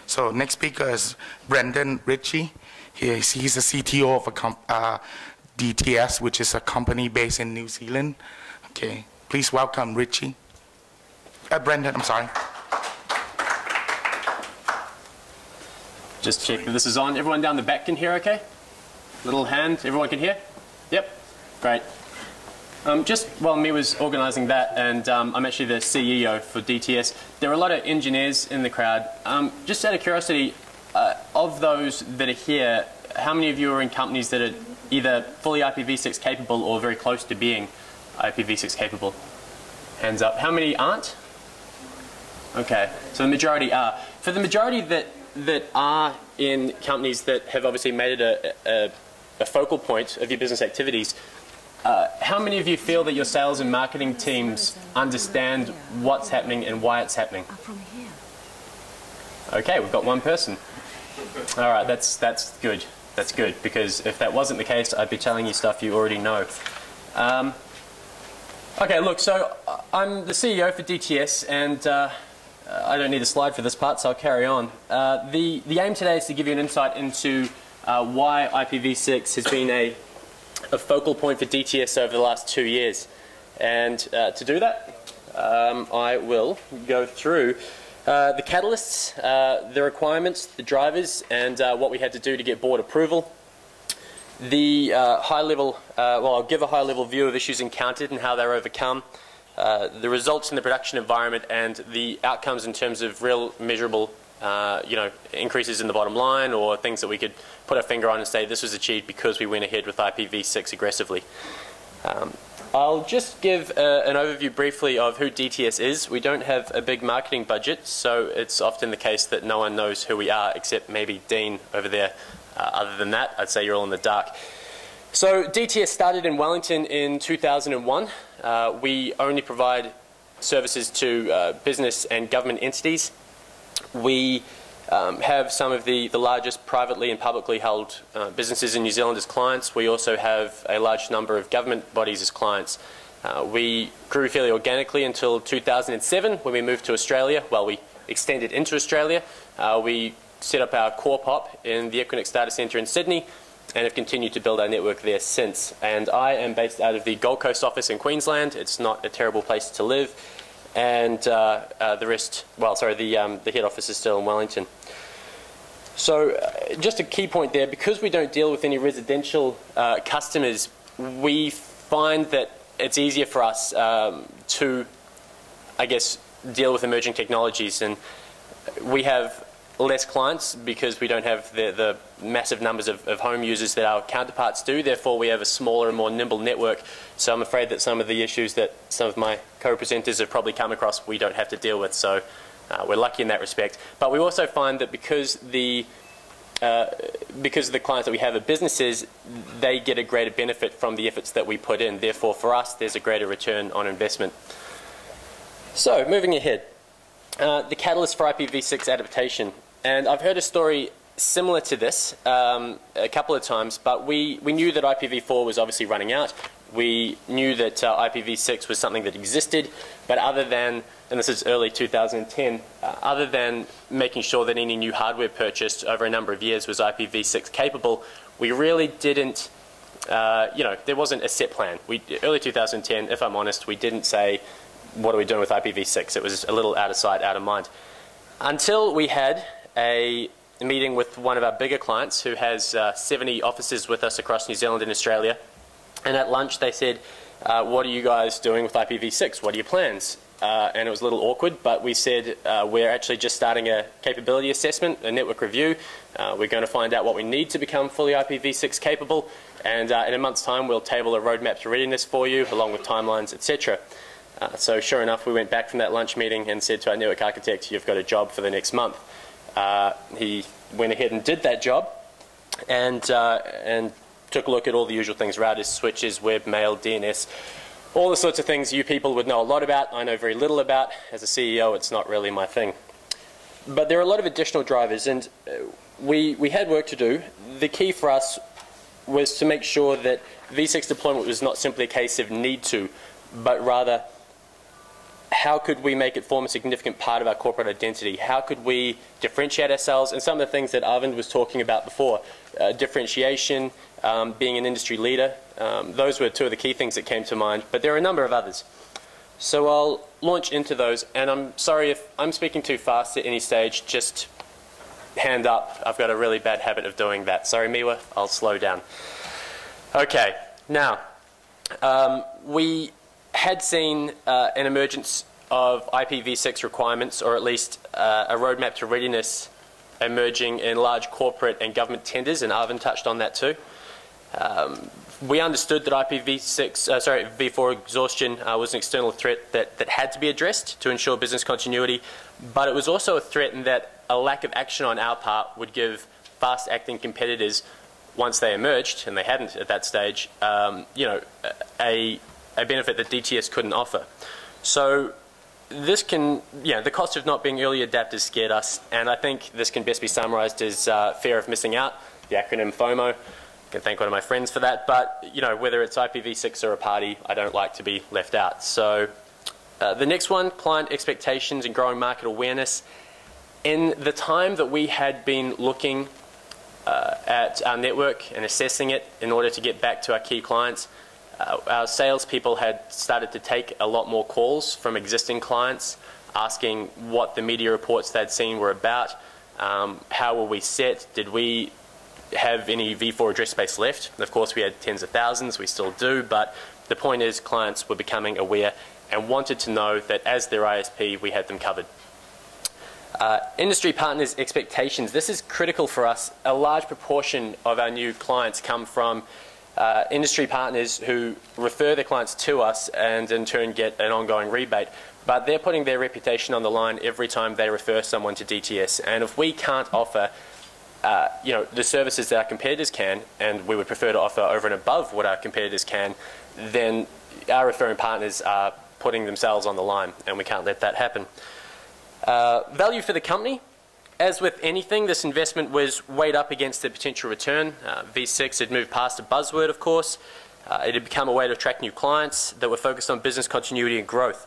So next speaker is Brendan Ritchie. He's the CTO of a DTS, which is a company based in New Zealand. Okay, please welcome Ritchie. Brendan, I'm sorry. Just check that this is on. Everyone down the back can hear okay? Little hand, everyone can hear? Yep, great. Just while me was organising that, and I'm actually the CEO for DTS, there are a lot of engineers in the crowd. Just out of curiosity, of those that are here, how many of you are in companies that are either fully IPv6 capable or very close to being IPv6 capable? Hands up. How many aren't? Okay, so the majority are. For the majority that are in companies that have obviously made it a focal point of your business activities, how many of you feel that your sales and marketing teams understand what's happening and why it's happening? Okay, we've got one person. All right, that's good. That's good, because if that wasn't the case, I'd be telling you stuff you already know. Okay, look, so I'm the CEO for DTS, and I don't need a slide for this part, so I'll carry on. The aim today is to give you an insight into why IPv6 has been a focal point for DTS over the last 2 years. And to do that, I will go through the catalysts, the requirements, the drivers, and what we had to do to get board approval. The high-level, well, I'll give a high-level view of issues encountered and how they're overcome, the results in the production environment, and the outcomes in terms of real measurable increases in the bottom line, or things that we could put our finger on and say this was achieved because we went ahead with IPv6 aggressively. I'll just give an overview briefly of who DTS is. We don't have a big marketing budget, so it's often the case that no one knows who we are except maybe Dean over there. Other than that, I'd say you're all in the dark. So DTS started in Wellington in 2001. We only provide services to business and government entities. We have some of the largest privately and publicly held businesses in New Zealand as clients. We also have a large number of government bodies as clients. We grew fairly organically until 2007 when we moved to Australia. Well, we extended into Australia. We set up our core POP in the Equinix data centre in Sydney and have continued to build our network there since. And I am based out of the Gold Coast office in Queensland. It's not a terrible place to live. And the rest, well, sorry, the head office is still in Wellington. So just a key point there, because we don't deal with any residential customers, we find that it's easier for us to, I guess, deal with emerging technologies. And we have less clients because we don't have the massive numbers of home users that our counterparts do. Therefore, we have a smaller and more nimble network. So I'm afraid that some of the issues that some of my co-presenters have probably come across, we don't have to deal with. So we're lucky in that respect. But we also find that because the clients that we have are businesses, they get a greater benefit from the efforts that we put in. Therefore, for us, there's a greater return on investment. So moving ahead, the catalyst for IPv6 adaptation. And I've heard a story similar to this a couple of times, but we knew that IPv4 was obviously running out. We knew that IPv6 was something that existed, but other than, and this is early 2010, other than making sure that any new hardware purchased over a number of years was IPv6 capable, we really didn't, there wasn't a set plan. Early 2010, if I'm honest, we didn't say, what are we doing with IPv6? It was a little out of sight, out of mind. Until we had a meeting with one of our bigger clients who has 70 offices with us across New Zealand and Australia. And at lunch they said, what are you guys doing with IPv6? What are your plans? And it was a little awkward, but we said we're actually just starting a capability assessment, a network review. We're going to find out what we need to become fully IPv6 capable. And in a month's time we'll table a roadmap to readiness for you, along with timelines, etc. So sure enough, we went back from that lunch meeting and said to our network architect, you've got a job for the next month. He went ahead and did that job and took a look at all the usual things, routers, switches, web, mail, DNS, all the sorts of things you people would know a lot about, I know very little about. As a CEO, it's not really my thing. But there are a lot of additional drivers, and we had work to do. The key for us was to make sure that V6 deployment was not simply a case of need to, but rather how could we make it form a significant part of our corporate identity? How could we differentiate ourselves? And some of the things that Arvind was talking about before, differentiation, being an industry leader, those were two of the key things that came to mind, but there are a number of others. So I'll launch into those, and I'm sorry if I'm speaking too fast at any stage, just hand up. I've got a really bad habit of doing that. Sorry, Miwa, I'll slow down. Okay, now, we had seen an emergence of IPv6 requirements, or at least a roadmap to readiness emerging in large corporate and government tenders, and Arvind touched on that too. We understood that v4 exhaustion was an external threat that had to be addressed to ensure business continuity, but it was also a threat in that a lack of action on our part would give fast-acting competitors, once they emerged, and they hadn't at that stage, you know, a benefit that DTS couldn't offer. So this can, the cost of not being early adapters scared us, and I think this can best be summarized as fear of missing out, the acronym FOMO. I can thank one of my friends for that, but you know, whether it's IPv6 or a party, I don't like to be left out. So the next one, client expectations and growing market awareness. In the time that we had been looking at our network and assessing it in order to get back to our key clients, our salespeople had started to take a lot more calls from existing clients asking what the media reports they'd seen were about, how were we set, did we have any v4 address space left. Of course, we had tens of thousands, we still do, but the point is clients were becoming aware and wanted to know that as their ISP, we had them covered. Industry partners' expectations. This is critical for us. A large proportion of our new clients come from industry partners who refer their clients to us and in turn get an ongoing rebate. But they're putting their reputation on the line every time they refer someone to DTS. And if we can't offer the services that our competitors can, and we would prefer to offer over and above what our competitors can, then our referring partners are putting themselves on the line, and we can't let that happen. Value for the company. As with anything, this investment was weighed up against the potential return. V6 had moved past a buzzword, of course. It had become a way to attract new clients that were focused on business continuity and growth.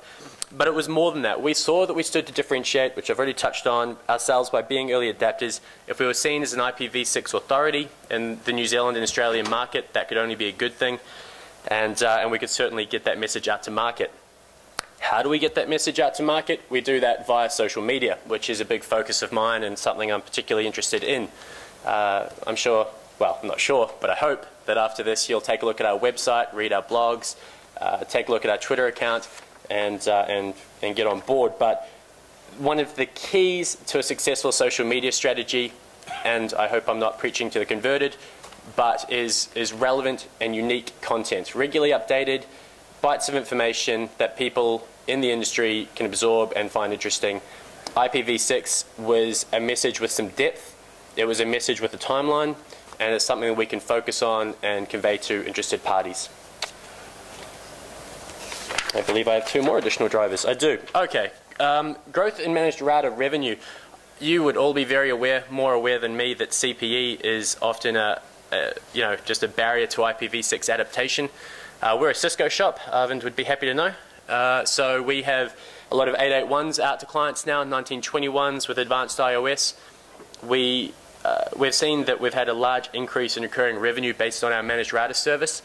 But it was more than that. We saw that we stood to differentiate, which I've already touched on, ourselves by being early adapters. If we were seen as an IPv6 authority in the New Zealand and Australian market, that could only be a good thing. And we could certainly get that message out to market. How do we get that message out to market? We do that via social media, which is a big focus of mine and something I'm particularly interested in. I'm sure, well, I'm not sure, but I hope that after this you'll take a look at our website, read our blogs, take a look at our Twitter account, and get on board. But one of the keys to a successful social media strategy, and I hope I'm not preaching to the converted, but is relevant and unique content, regularly updated, bites of information that people in the industry can absorb and find interesting. IPv6 was a message with some depth, it was a message with a timeline, and it's something that we can focus on and convey to interested parties. I believe I have two more additional drivers. I do. Okay. Growth in managed router revenue. You would all be very aware, more aware than me, that CPE is often just a barrier to IPv6 adaptation. We're a Cisco shop, Arvind would be happy to know. So we have a lot of 881s out to clients now, 1921s with advanced iOS. We've seen that we've had a large increase in recurring revenue based on our managed router service.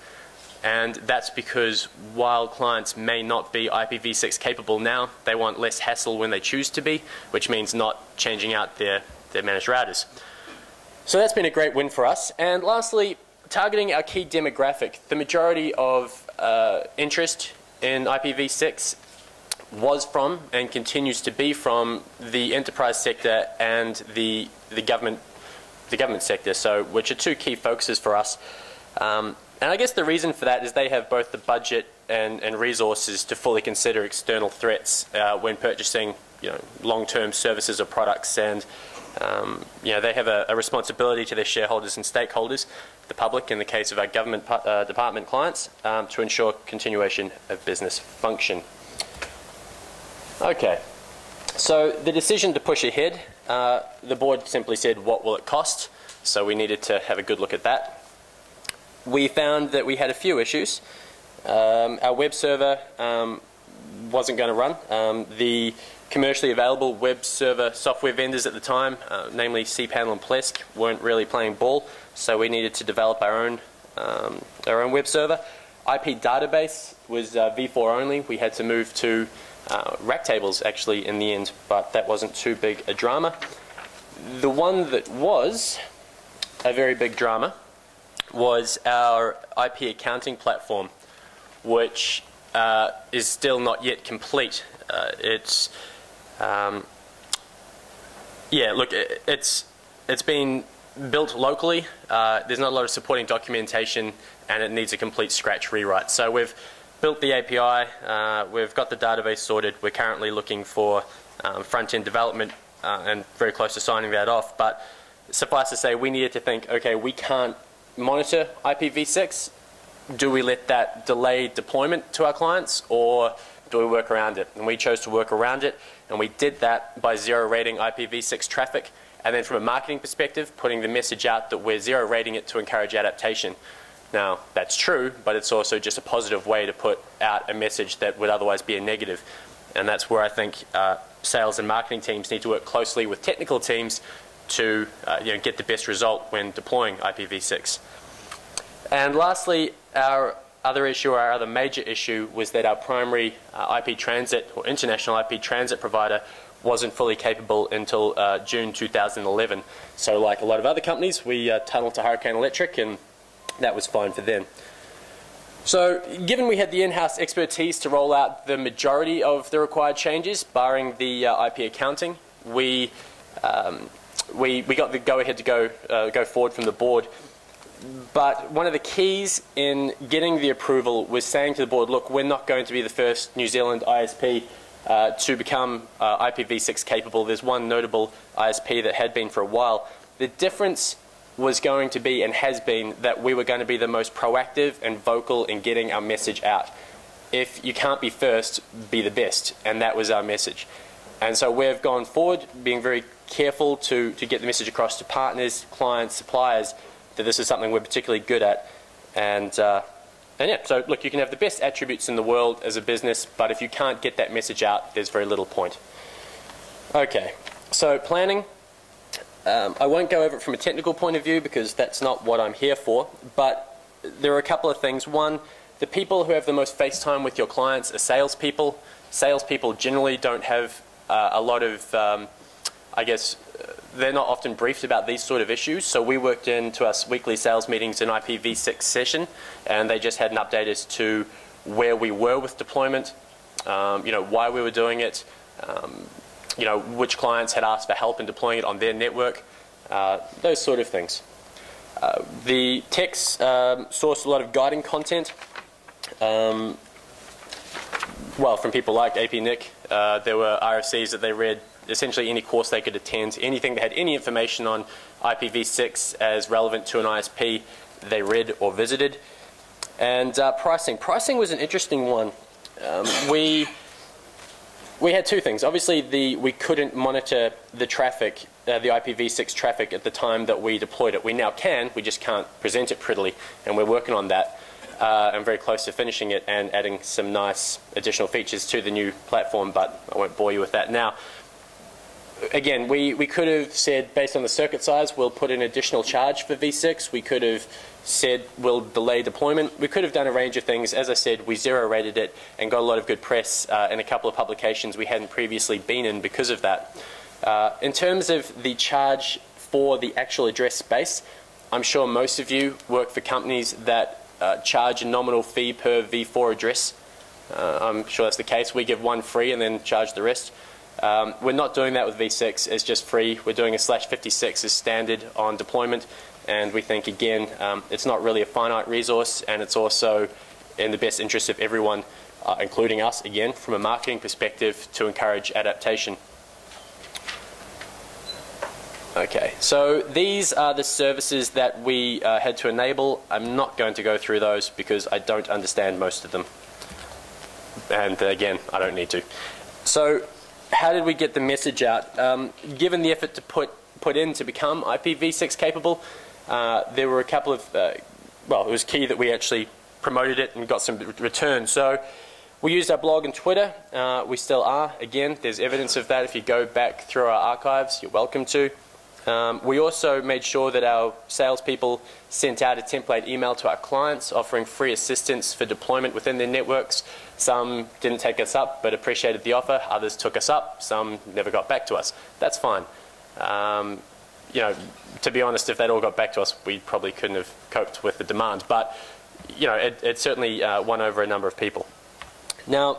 And that's because while clients may not be IPv6 capable now, they want less hassle when they choose to be, which means not changing out their managed routers. So that's been a great win for us. And lastly, targeting our key demographic. The majority of interest in IPv6 was from and continues to be from the enterprise sector and the government sector, so which are two key focuses for us. And I guess the reason for that is they have both the budget and resources to fully consider external threats when purchasing long-term services or products, and they have a responsibility to their shareholders and stakeholders, the public in the case of our government department clients, to ensure continuation of business function. Okay, so the decision to push ahead, the board simply said, what will it cost? So we needed to have a good look at that. We found that we had a few issues. Our web server wasn't going to run. The commercially available web server software vendors at the time, namely cPanel and Plesk, weren't really playing ball, so we needed to develop our own web server. IP database was v4 only. We had to move to rack tables actually in the end, but that wasn't too big a drama. The one that was a very big drama was our IP accounting platform, which is still not yet complete. It's been built locally. There's not a lot of supporting documentation, and it needs a complete scratch rewrite. So we've built the API, we've got the database sorted. We're currently looking for front-end development and very close to signing that off. But suffice to say, we needed to think, okay, we can't monitor IPv6. Do we let that delay deployment to our clients, or do we work around it? And we chose to work around it, and we did that by zero rating IPv6 traffic, and then from a marketing perspective, putting the message out that we're zero rating it to encourage adaptation. Now, that's true, but it's also just a positive way to put out a message that would otherwise be a negative. And that's where I think sales and marketing teams need to work closely with technical teams to get the best result when deploying IPv6. And lastly, our other issue, our other major issue, was that our primary IP transit or international IP transit provider wasn't fully capable until June 2011. So like a lot of other companies, we tunneled to Hurricane Electric, and that was fine for them. So given we had the in-house expertise to roll out the majority of the required changes, barring the IP accounting, we got the go-ahead to go forward from the board. But one of the keys in getting the approval was saying to the board, look, we're not going to be the first New Zealand ISP to become IPv6 capable. There's one notable ISP that had been for a while. The difference was going to be, and has been, that we were going to be the most proactive and vocal in getting our message out. If you can't be first, be the best, and that was our message. And so we've gone forward, being very careful to get the message across to partners, clients, suppliers, that this is something we're particularly good at. And yeah, so look, you can have the best attributes in the world as a business, but if you can't get that message out, there's very little point. Okay, so planning. I won't go over it from a technical point of view because that's not what I'm here for, but there are a couple of things. One, the people who have the most face time with your clients are salespeople. Salespeople generally don't have a lot of, I guess, they're not often briefed about these sort of issues, so we worked into our weekly sales meetings an IPv6 session, and they just had an update as to where we were with deployment, why we were doing it, which clients had asked for help in deploying it on their network, those sort of things. The techs sourced a lot of guiding content, from people like AP Nick. There were RFCs that they read, essentially any course they could attend, anything that had any information on IPv6 as relevant to an ISP, they read or visited. And pricing. Pricing was an interesting one. We had two things. Obviously, we couldn't monitor the traffic, the IPv6 traffic at the time that we deployed it. We now can, we just can't present it prettily, and we're working on that. I'm very close to finishing it and adding some nice additional features to the new platform, but I won't bore you with that now. Again, we could have said, based on the circuit size, we'll put an additional charge for v6. We could have said we'll delay deployment. We could have done a range of things. As I said, we zero rated it and got a lot of good press in a couple of publications we hadn't previously been in because of that. In terms of the charge for the actual address space, I'm sure most of you work for companies that charge a nominal fee per v4 address. I'm sure that's the case. We give one free and then charge the rest. We're not doing that with v6. It's just free. We're doing a /56 as standard on deployment, and we think, again, it's not really a finite resource, and it's also in the best interest of everyone, including us, again, from a marketing perspective, to encourage adaptation. Okay, so these are the services that we had to enable. I'm not going to go through those because I don't understand most of them. And again, I don't need to. So how did we get the message out? Given the effort to put in to become IPv6 capable, there were a couple of, well, it was key that we actually promoted it and got some return. So We used our blog and Twitter. We still are. Again, there's evidence of that. If you go back through our archives, you're welcome to. We also made sure that our salespeople sent out a template email to our clients offering free assistance for deployment within their networks. Some didn't take us up but appreciated the offer. Others took us up. Some never got back to us. That's fine. You know, to be honest, if they'd all got back to us, we probably couldn't have coped with the demand. But, you know, it certainly won over a number of people. Now,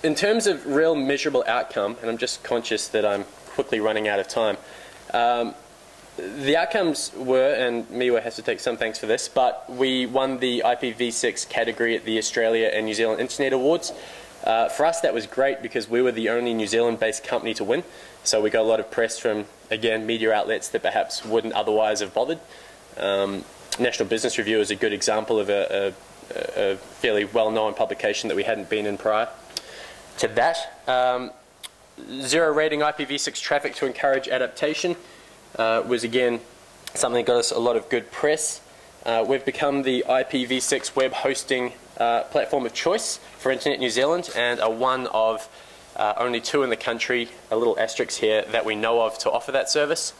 in terms of real measurable outcome, and I'm just conscious that I'm quickly running out of time, the outcomes were, and Miwa has to take some thanks for this, but we won the IPv6 category at the Australia and New Zealand Internet Awards. For us, that was great because we were the only New Zealand-based company to win. So we got a lot of press from, again, media outlets that perhaps wouldn't otherwise have bothered. National Business Review is a good example of a fairly well-known publication that we hadn't been in prior to that. Zero rating IPv6 traffic to encourage adaptation was again something that got us a lot of good press. We've become the IPv6 web hosting platform of choice for Internet New Zealand and are one of only 2 in the country, a little asterisk here, that we know of to offer that service.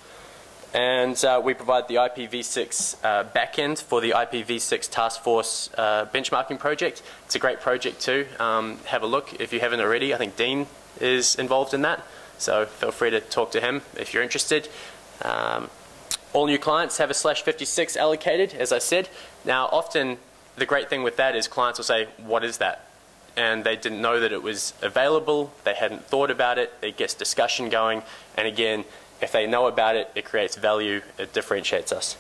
And we provide the IPv6 backend for the IPv6 Task Force benchmarking project. It's a great project too. Have a look if you haven't already. I think Dean is involved in that, so feel free to talk to him if you're interested. All new clients have a /56 allocated, as I said. Now, often the great thing with that is clients will say, what is that? And they didn't know that it was available, they hadn't thought about it, it gets discussion going, and again, if they know about it, it creates value, it differentiates us.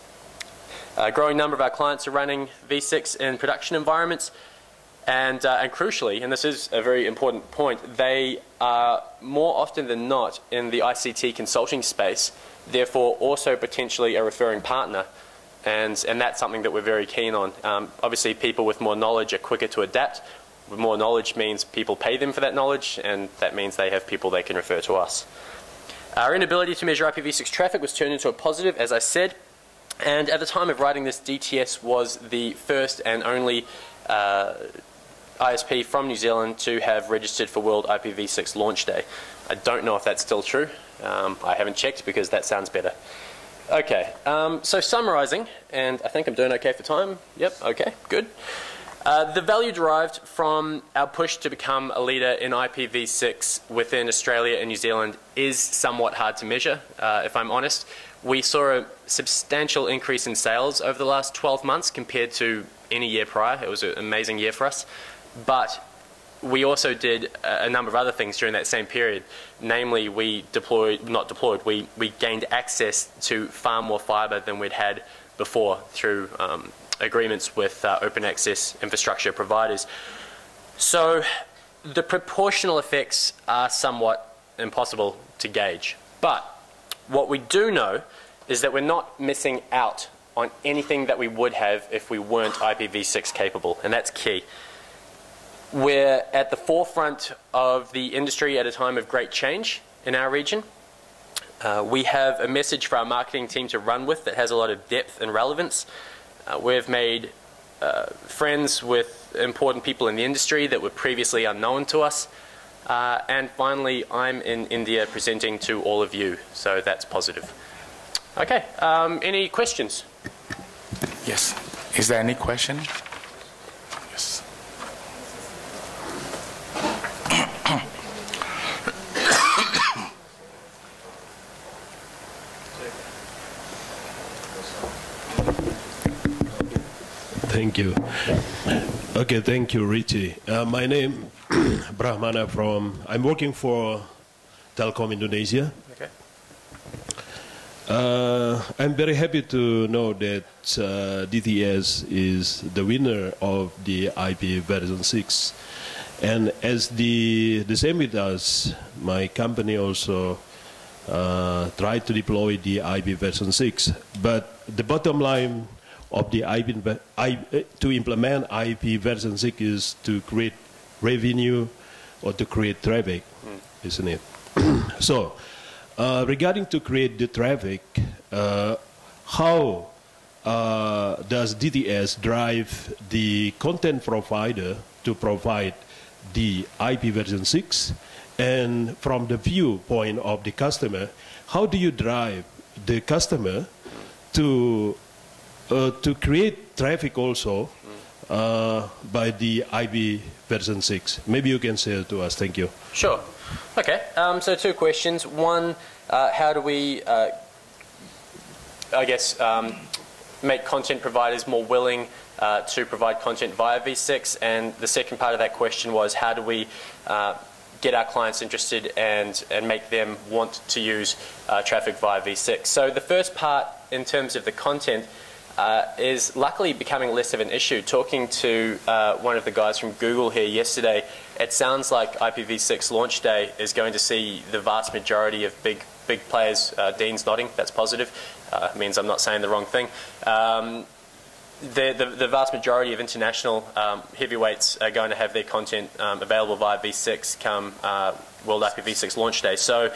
A growing number of our clients are running V6 in production environments, and crucially, and this is a very important point, they are more often than not in the ICT consulting space, therefore also potentially a referring partner, and that's something that we're very keen on. Obviously, people with more knowledge are quicker to adapt. With more knowledge means people pay them for that knowledge, and that means they have people they can refer to us. Our inability to measure IPv6 traffic was turned into a positive, as I said, and at the time of writing this, DTS was the first and only ISP from New Zealand to have registered for World IPv6 Launch Day. I don't know if that's still true. I haven't checked because that sounds better. Okay, so summarizing, and I think I'm doing okay for time. Yep, okay, good. The value derived from our push to become a leader in IPv6 within Australia and New Zealand is somewhat hard to measure, if I'm honest. We saw a substantial increase in sales over the last 12 months compared to any year prior. It was an amazing year for us. But we also did a number of other things during that same period. Namely, we gained access to far more fibre than we'd had before through agreements with open access infrastructure providers. So the proportional effects are somewhat impossible to gauge. But what we do know is that we're not missing out on anything that we would have if we weren't IPv6 capable, and that's key. We're at the forefront of the industry at a time of great change in our region. We have a message for our marketing team to run with that has a lot of depth and relevance. We've made friends with important people in the industry that were previously unknown to us. And finally, I'm in India presenting to all of you, so that's positive. Okay, any questions? Yes. Is there any question? Yes. Thank you. Okay, thank you, Richie. My name Brahmana I'm working for Telkom Indonesia. Okay. I'm very happy to know that DTS is the winner of the IP version 6. And as the same with us, my company also tried to deploy the IP version 6. But the bottom line of the to implement IP version 6 is to create revenue or to create traffic, isn't it? So, regarding to create the traffic, how does DTS drive the content provider to provide the IP version 6? And from the viewpoint of the customer, how do you drive the customer to create traffic also by the IP version 6? Maybe you can share to us. Thank you. Sure. Okay. So two questions. One, how do we, make content providers more willing to provide content via V6? And the second part of that question was, how do we get our clients interested and make them want to use traffic via V6? So the first part, in terms of the content, is luckily becoming less of an issue. Talking to one of the guys from Google here yesterday, it sounds like IPv6 launch day is going to see the vast majority of big players. Dean's nodding, that's positive. Means I'm not saying the wrong thing. The vast majority of international heavyweights are going to have their content available via V6 come World IPv6 launch day. So,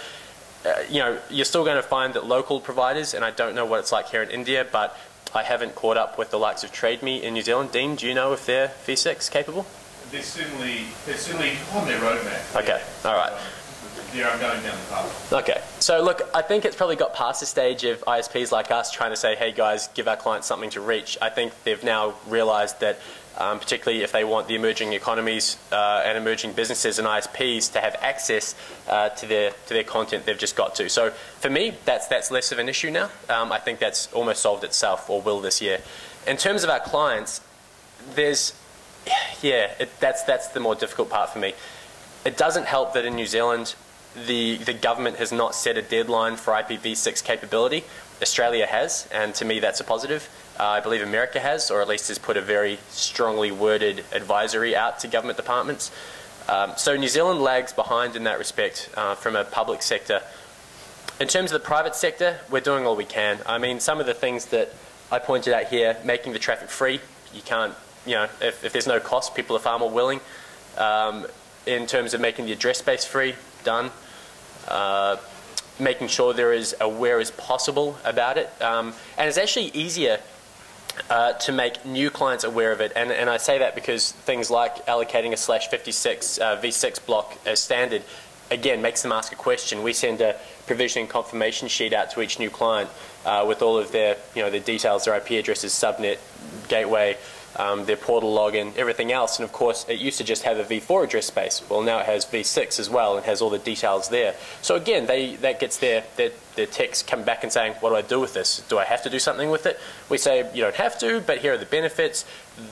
you're still going to find that local providers, and I don't know what it's like here in India, but I haven't caught up with the likes of TradeMe in New Zealand. Dean, do you know if they're V6 capable? They're certainly on their roadmap. Okay, all right. They're going down the path. Okay, so look, I think it's probably got past the stage of ISPs like us trying to say, hey guys, give our clients something to reach. I think they've now realised that, particularly if they want the emerging economies and emerging businesses and ISPs to have access to their content, they've just got to. So for me, that's less of an issue now. I think that's almost solved itself, or will this year. In terms of our clients, that's the more difficult part for me. It doesn't help that in New Zealand, the government has not set a deadline for IPv6 capability. Australia has, and to me that's a positive. I believe America has, or at least has put a very strongly worded advisory out to government departments. So New Zealand lags behind in that respect from a public sector. In terms of the private sector, we're doing all we can. I mean, some of the things that I pointed out here, making the traffic free, you can't, if there's no cost, people are far more willing. In terms of making the address space free, done. Making sure they're as aware as possible about it. And it's actually easier to make new clients aware of it. And I say that because things like allocating a /56 V6 block as standard, again, makes them ask a question. We send a provisioning confirmation sheet out to each new client with all of their, their details, their IP addresses, subnet, gateway, their portal login, everything else. And of course, it used to just have a V4 address space. Well, now it has V6 as well and has all the details there. So again, that gets their text come back and saying, what do I do with this? Do I have to do something with it? We say, you don't have to, but here are the benefits.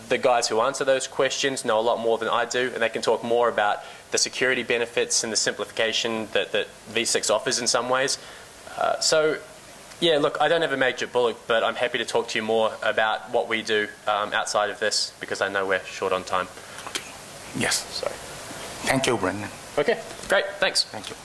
The guys who answer those questions know a lot more than I do, and they can talk more about the security benefits and the simplification that V6 offers in some ways. Yeah, look, I don't have a magic bullet, but I'm happy to talk to you more about what we do outside of this, because I know we're short on time. Yes. Sorry. Thank you, Brendan. Okay, great. Thanks. Thank you.